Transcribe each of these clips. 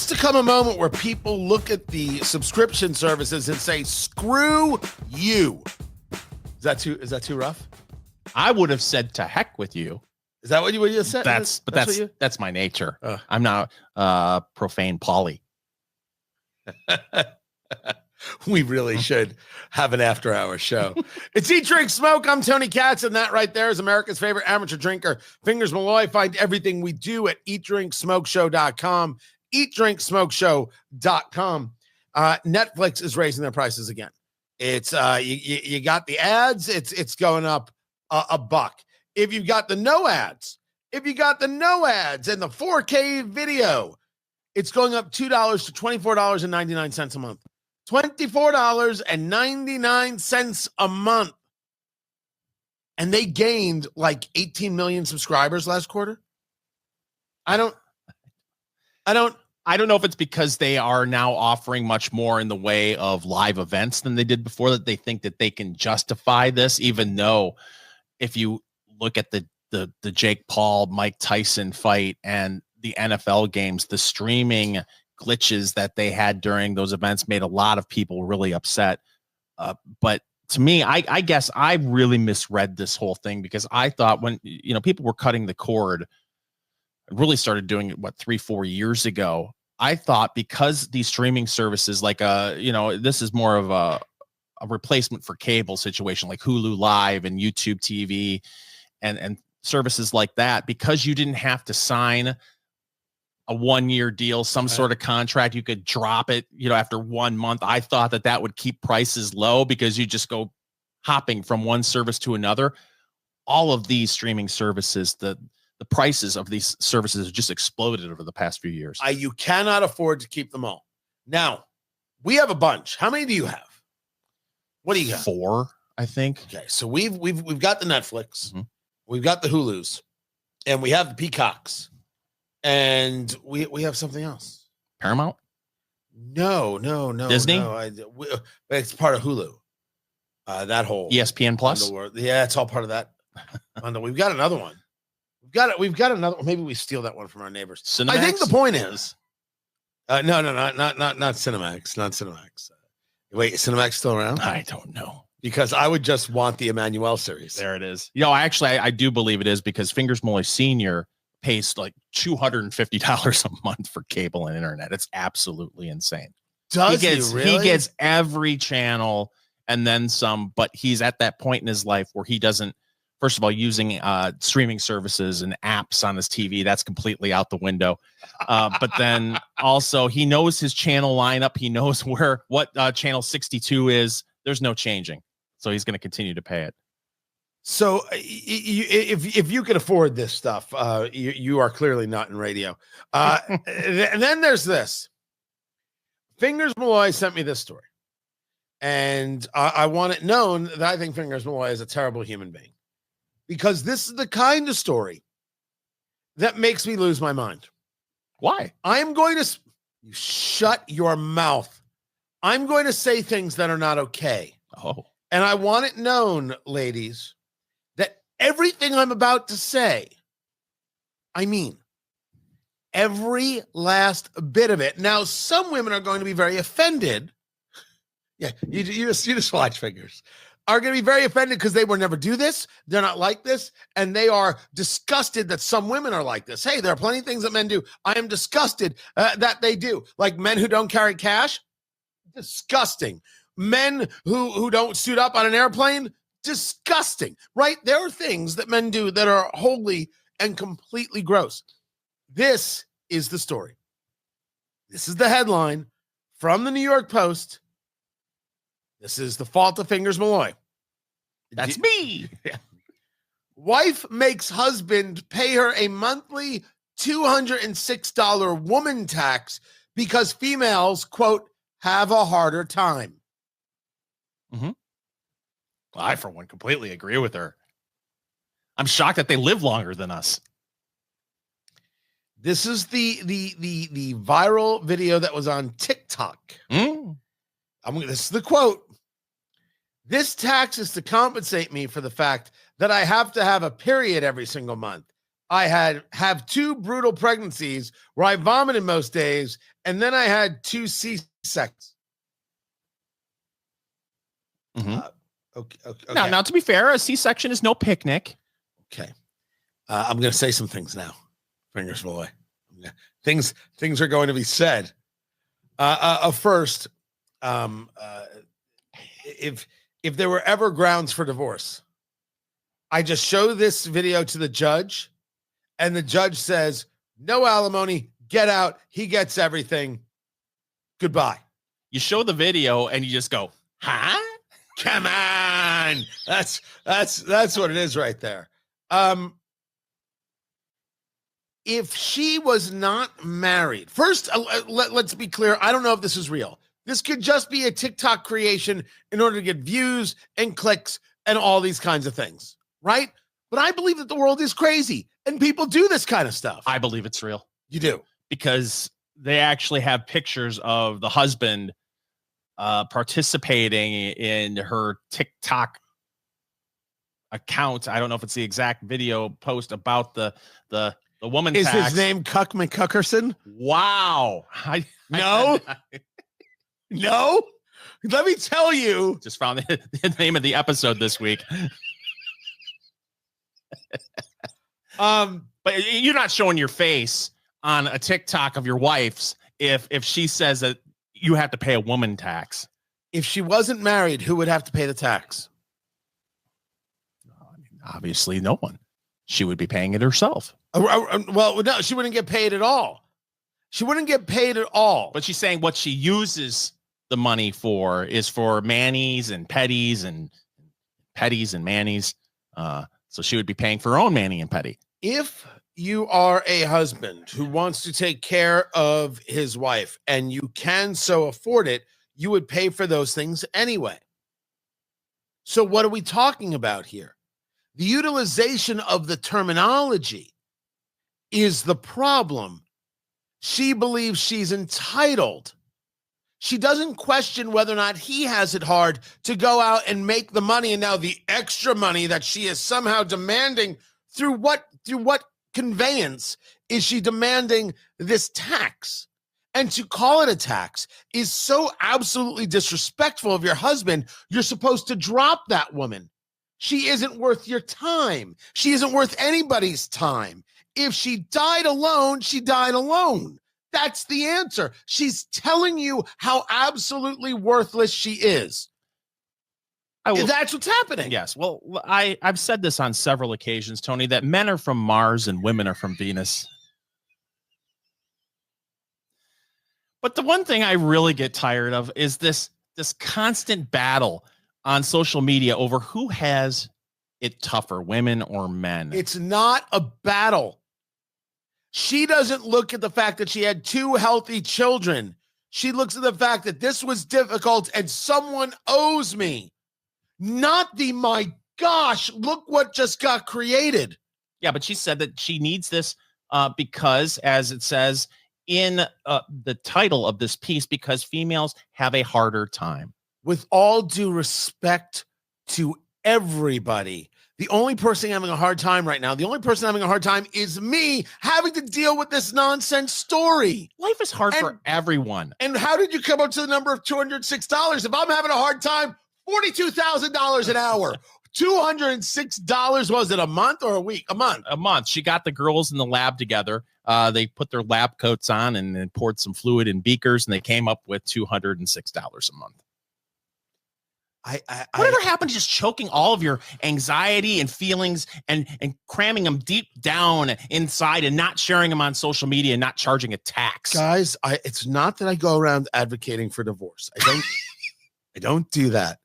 has to come a moment where people look at the subscription services and say, screw you. Is that too rough? I would have said to heck with you. Is that what you said? That's my nature. I'm not profane Polly. We really should have an after-hour show. It's Eat, Drink, Smoke. I'm Tony Katz, and that right there is America's favorite amateur drinker, Fingers Malloy. Find everything we do at eatdrinksmokeshow.com, eatdrinksmokeshow.com. Netflix is raising their prices again. It's you got the ads, it's going up a buck. If you've got the no ads, and the 4K video, it's going up $2 to $24.99 a month. $24.99 a month. And they gained like 18 million subscribers last quarter. I don't know if it's because they are now offering much more in the way of live events than they did before, that they think that they can justify this, even though if you look at the Jake Paul, Mike Tyson fight and the NFL games, the streaming glitches that they had during those events made a lot of people really upset. But to me, I guess I really misread this whole thing, because I thought when, people were cutting the cord, I really started doing it, 3-4 years ago. I thought because these streaming services, like, this is more of a replacement for cable situation, like Hulu Live and YouTube TV and services like that, because you didn't have to sign a 1-year deal, some sort of contract, you could drop it, after 1 month. I thought that would keep prices low, because you just go hopping from one service to another. All of these streaming services, the prices of these services have just exploded over the past few years. You cannot afford to keep them all. Now, we have a bunch. How many do you have? What do you got? 4, I think. Okay, so we've got the Netflix, we've got the Hulus, and we have the Peacocks. And we have something else. Paramount? No. Disney? No, it's part of Hulu. That whole ESPN Plus. Yeah, it's all part of that. We've got another one. We've got another one. Maybe we steal that one from our neighbors. Cinemax? I think the point is, no, not Cinemax, not Cinemax. Wait, is Cinemax still around? I don't know, because I would just want the Emmanuel series. There it is. I do believe it is, because Fingers Malloy Senior pays like $250 a month for cable and internet. It's absolutely insane. He gets every channel and then some, but he's at that point in his life where he doesn't, first of all, using streaming services and apps on his TV, that's completely out the window. But then also he knows his channel lineup. He knows what channel 62 is. There's no changing. So he's going to continue to pay it. So if you can afford this stuff, you are clearly not in radio. And then there's this. Fingers Malloy sent me this story. And I want it known that I think Fingers Malloy is a terrible human being. Because this is the kind of story that makes me lose my mind. Why? I'm going to... You shut your mouth. I'm going to say things that are not okay. Oh. And I want it known, ladies, everything I'm about to say, I mean every last bit of it. Now, some women are going to be very offended. Yeah, you just watch Fingers. Are going to be very offended because they will never do this. They're not like this. And they are disgusted that some women are like this. Hey, there are plenty of things that men do. I am disgusted that they do. Like men who don't carry cash. Disgusting. Men who don't suit up on an airplane. Disgusting, right? There are things that men do that are wholly and completely gross. This is the story. This is the headline from the New York Post. This is the fault of Fingers Malloy. That's me. Yeah. Wife makes husband pay her a monthly $206 woman tax because females, quote, have a harder time. Mm-hmm. I, for one, completely agree with her. I'm shocked that they live longer than us. This is the viral video that was on TikTok. This is the quote. This tax is to compensate me for the fact that I have to have a period every single month. I have 2 brutal pregnancies where I vomited most days, and then I had 2 C-sections. Mm-hmm. Okay. Now, to be fair, a C-section is no picnic. Okay. I'm going to say some things now. Fingers away. Things are going to be said. First, if there were ever grounds for divorce, I just show this video to the judge, and the judge says, no alimony, get out. He gets everything. Goodbye. You show the video and you just go, huh? Come on. That's what it is right there. If she was not married, first, let's be clear. I don't know if this is real. This could just be a TikTok creation in order to get views and clicks and all these kinds of things, right? But I believe that the world is crazy and people do this kind of stuff. I believe it's real. You do? Because they actually have pictures of the husband participating in her TikTok account. I don't know if it's the exact video post about the woman. Is tax. his name Cuck McCuckerson? Wow. No. No. Let me tell you. Just found the name of the episode this week. But you're not showing your face on a TikTok of your wife's if she says that you have to pay a woman tax. If she wasn't married, who would have to pay the tax? Obviously, no one. She would be paying it herself. Well, no, she wouldn't get paid at all. She wouldn't get paid at all. But she's saying what she uses the money for is for manis and petties and manis. So she would be paying for her own mani and petty. If you are a husband who wants to take care of his wife and you can so afford it, you would pay for those things anyway. So what are we talking about here? The utilization of the terminology is the problem. She believes she's entitled. She doesn't question whether or not he has it hard to go out and make the money, and now the extra money that she is somehow demanding through what conveyance is she demanding this tax? And to call it a tax is so absolutely disrespectful of your husband. You're supposed to drop that woman. She isn't worth your time. She isn't worth anybody's time. If she died alone, she died alone. That's the answer. She's telling you how absolutely worthless she is. That's what's happening. Yes. Well, I've said this on several occasions, Tony, that men are from Mars and women are from Venus. But the one thing I really get tired of is this constant battle on social media over who has it tougher, women or men. It's not a battle. She doesn't look at the fact that she had 2 healthy children. She looks at the fact that this was difficult and someone owes me. Not my gosh, look what just got created. Yeah, but she said that she needs this because, as it says in the title of this piece, because females have a harder time. With all due respect to everybody, the only person having a hard time right now, the only person having a hard time is me having to deal with this nonsense story. Life is hard for everyone. And how did you come up to the number of $206? If I'm having a hard time, $42,000 an hour. $206, was it a month or a week? A month. A month. She got the girls in the lab together. They put their lab coats on and then poured some fluid in beakers, and they came up with $206 a month. Whatever happened to just choking all of your anxiety and feelings and cramming them deep down inside and not sharing them on social media and not charging a tax? Guys, it's not that I go around advocating for divorce. I don't do that.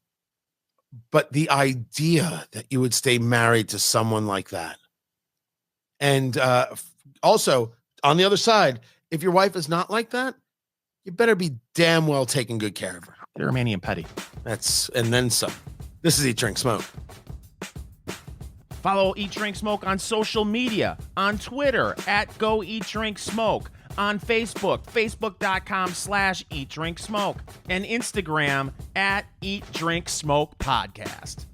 But the idea that you would stay married to someone like that. And also, on the other side, if your wife is not like that, you better be damn well taking good care of her. They're Manny and Petty. And then some. This is Eat, Drink, Smoke. Follow Eat, Drink, Smoke on social media, on Twitter at Go Eat, Drink, Smoke, on Facebook, facebook.com/Eat, Drink, Smoke, and Instagram at Eat, Drink, Smoke Podcast.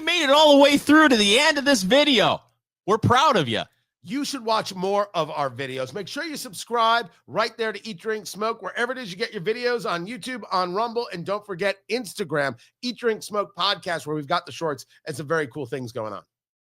You made it all the way through to the end of this video. We're proud of you. You should watch more of our videos. Make sure you subscribe right there to Eat, Drink, Smoke, wherever it is you get your videos, on YouTube, on Rumble, and don't forget Instagram, Eat, Drink, Smoke Podcast, where we've got the shorts and some very cool things going on.